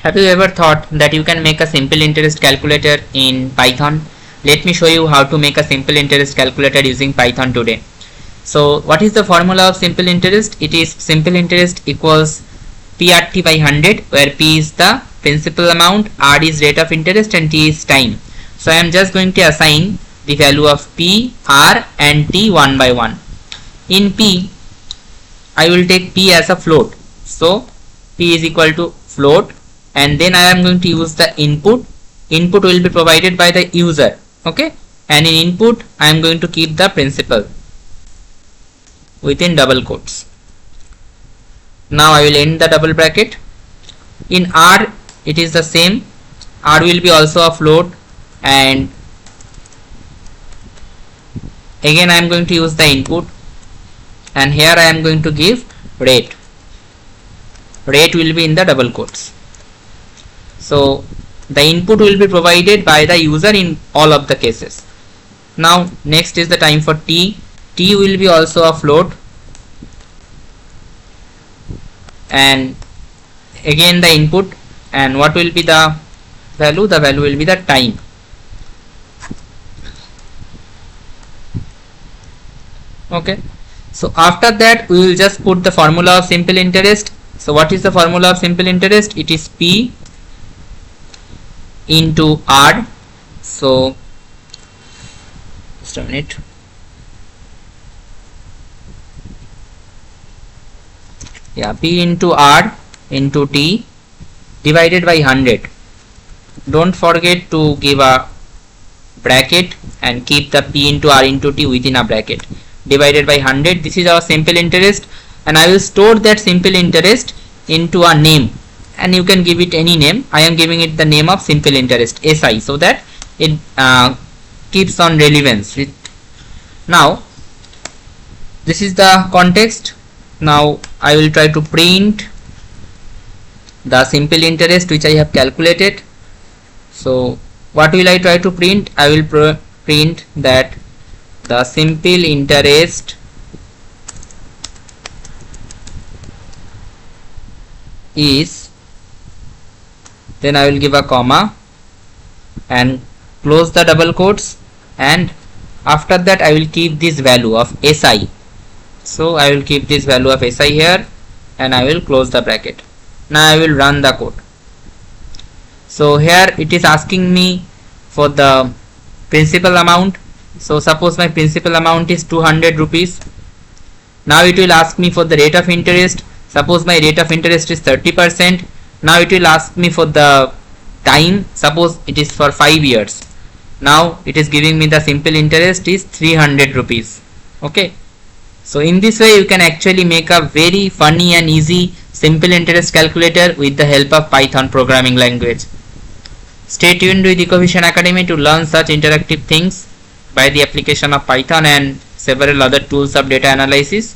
Have you ever thought that you can make a simple interest calculator in Python? Let me show you how to make a simple interest calculator using Python today. So what is the formula of simple interest? It is simple interest equals PRT by 100, where P is the principal amount, R is rate of interest, and T is time. So I am just going to assign the value of P, R and T one by one. In P, I will take P as a float. So P is equal to float, and then I am going to use the input. Input will be provided by the user. Okay, and in input I am going to keep the principal within double quotes. Now I will end the double bracket. In R it is the same. R will be also a float, and again I am going to use the input, and here I am going to give rate. Rate will be in the double quotes. So the input will be provided by the user in all of the cases. Now next is the time for T. T will be also a float, and again the input, and what will be the value? The value will be the time. Okay, so after that we will just put the formula of simple interest. So what is the formula of simple interest? It is P into R. So just a minute. Yeah, P into R into T divided by 100. Don't forget to give a bracket and keep the P into R into T within a bracket. Divided by 100. This is our simple interest, and I will store that simple interest into a name, and you can give it any name. I am giving it the name of simple interest, SI, so that it keeps on relevance. Now this is the context. Now I will try to print the simple interest which I have calculated. So what will I try to print? I will print that the simple interest is, then I will give a comma and close the double quotes, and after that I will keep this value of SI. So I will keep this value of SI here, and I will close the bracket. Now I will run the code. So here it is asking me for the principal amount. So suppose my principal amount is 200 rupees. Now it will ask me for the rate of interest. Suppose my rate of interest is 30%. Now it will ask me for the time. Suppose it is for 5 years. Now it is giving me the simple interest is 300 rupees. Okay. So in this way you can actually make a very funny and easy simple interest calculator with the help of Python programming language. Stay tuned with Ecovision Academy to learn such interactive things by the application of Python and several other tools of data analysis.